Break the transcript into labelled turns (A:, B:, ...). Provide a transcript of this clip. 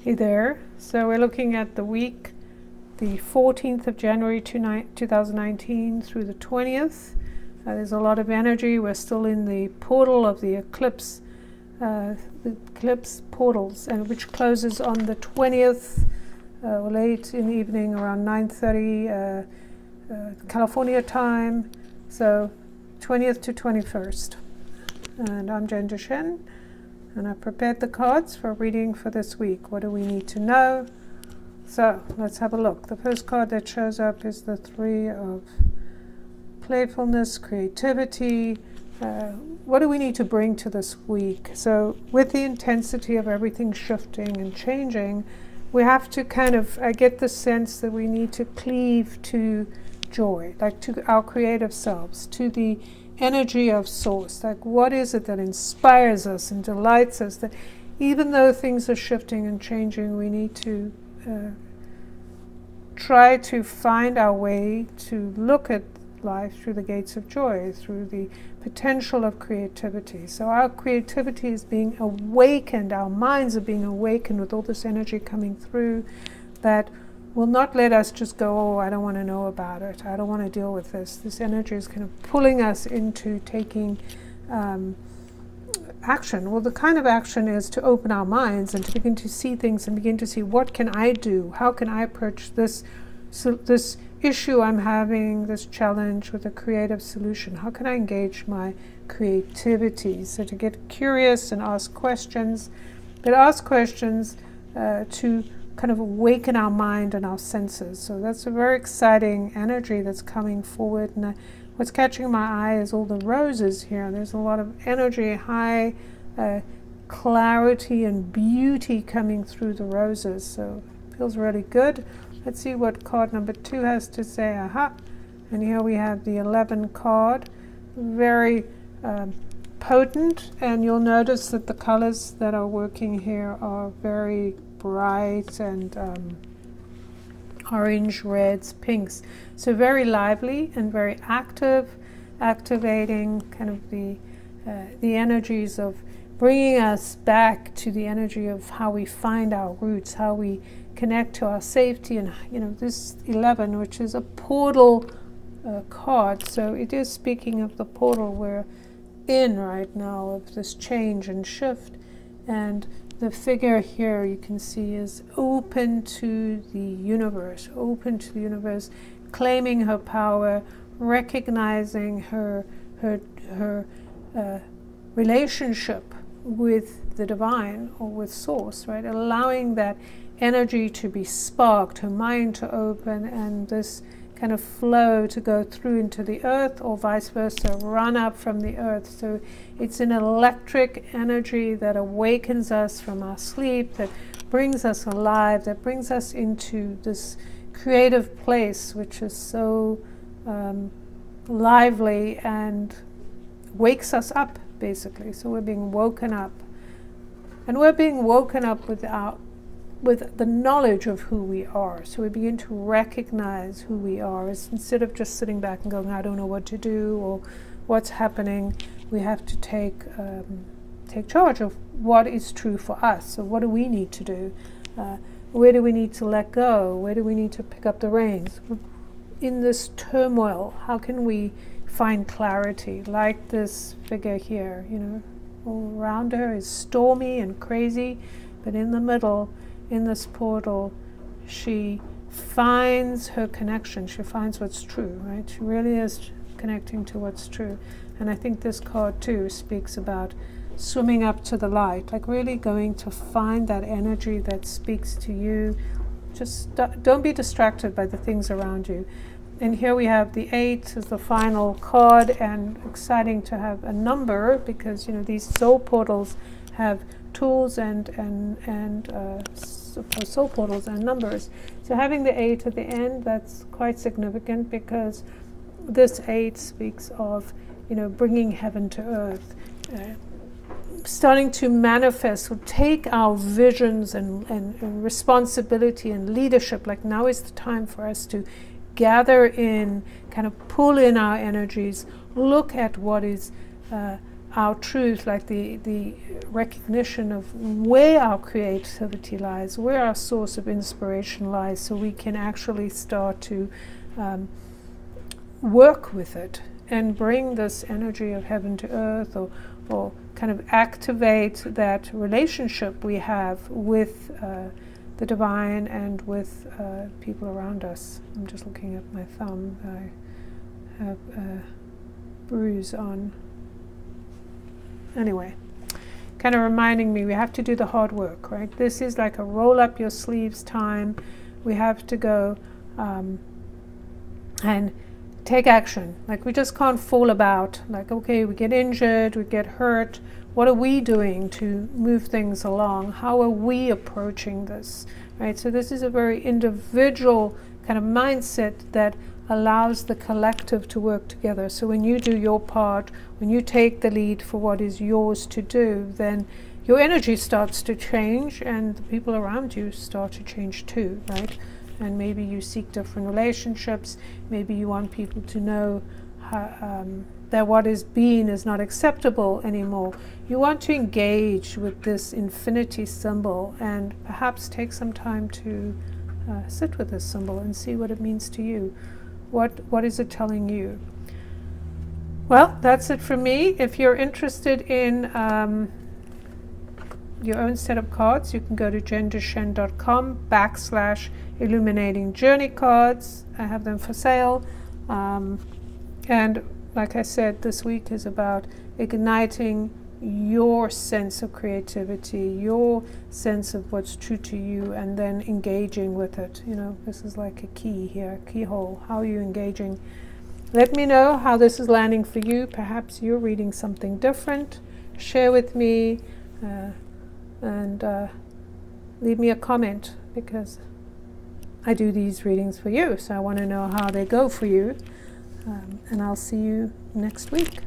A: Hey there. So we're looking at the week, the 14th of January 2019 through the 20th. There's a lot of energy. We're still in the portal of the eclipse portals, and which closes on the 20th, late in the evening, around 9:30 California time. So 20th to 21st. And I'm Jen Deshen. And I prepared the cards for reading for this week. What do we need to know? So let's have a look. The first card that shows up is the Three of Playfulness, Creativity. What do we need to bring to this week? So with the intensity of everything shifting and changing, we have to I get the sense that we need to cleave to joy, like to our creative selves, to the energy of source. Like, what is it that inspires us and delights us, that even though things are shifting and changing, we need to try to find our way to look at life through the gates of joy, through the potential of creativity. So our creativity is being awakened, our minds are being awakened with all this energy coming through that will not let us just go, oh, I don't want to know about it, I don't want to deal with this. This energy is kind of pulling us into taking action. Well, the kind of action is to open our minds and to begin to see things and begin to see, what can I do? How can I approach this issue I'm having, this challenge, with a creative solution? How can I engage my creativity? So to get curious and ask questions, but ask questions to kind of awaken our mind and our senses. So that's a very exciting energy that's coming forward. And what's catching my eye is all the roses here. There's a lot of energy, high clarity and beauty coming through the roses. So it feels really good. Let's see what card number 2 has to say. Aha! And here we have the 11 card. Very potent. And you'll notice that the colors that are working here are very bright and orange, reds, pinks. So very lively and very active, activating kind of the energies of bringing us back to the energy of how we find our roots, how we connect to our safety. And this 11, which is a portal card, so it is speaking of the portal we're in right now, of this change and shift. And the figure here, you can see, is open to the universe, claiming her power, recognizing her relationship with the divine or with source, right? Allowing that energy to be sparked, her mind to open, and this kind of flow to go through into the earth, or vice versa, run up from the earth. So it's an electric energy that awakens us from our sleep, that brings us alive, that brings us into this creative place, which is so lively and wakes us up, basically. So we're being woken up. And we're being woken up with the knowledge of who we are. So we begin to recognize who we are, instead of just sitting back and going, I don't know what to do or what's happening. We have to take charge of what is true for us. So what do we need to do? Where do we need to let go? Where do we need to pick up the reins? In this turmoil, how can we find clarity? Like this figure here, all around her is stormy and crazy, but in the middle, in this portal, she finds her connection. She finds what's true, right? She really is connecting to what's true. And I think this card too speaks about swimming up to the light, like really going to find that energy that speaks to you. Just don't be distracted by the things around you. And here we have the 8 as the final card, and exciting to have a number, because these soul portals have tools and soul portals and numbers. So having the 8 at the end, that's quite significant, because this 8 speaks of bringing heaven to earth, starting to manifest, or take our visions and responsibility and leadership. Like, now is the time for us to gather in, kind of pull in our energies, look at what is our truth, like the recognition of where our creativity lies, where our source of inspiration lies, so we can actually start to work with it and bring this energy of heaven to earth, or kind of activate that relationship we have with the divine and with people around us. I'm just looking at my thumb. I have a bruise on. Anyway, kind of reminding me we have to do the hard work, right? This is like a roll up your sleeves time. We have to go and take action. Like, we just can't fall about. Like, okay, we get injured, we get hurt. What are we doing to move things along? How are we approaching this, right? So this is a very individual kind of mindset that allows the collective to work together. So when you do your part, when you take the lead for what is yours to do, then your energy starts to change, and the people around you start to change too, right? And maybe you seek different relationships. Maybe you want people to know that what is being is not acceptable anymore. You want to engage with this infinity symbol and perhaps take some time to sit with this symbol and see what it means to you. What is it telling you? Well, that's it for me. If you're interested in your own set of cards, you can go to jendeshen.com/Illuminating Journey Cards. I have them for sale. And like I said, this week is about igniting your sense of creativity, your sense of what's true to you, and then engaging with it. You know, this is like a key here, a keyhole. How are you engaging? Let me know how this is landing for you. Perhaps you're reading something different. Share with me and leave me a comment, because I do these readings for you, so I want to know how they go for you. And I'll see you next week.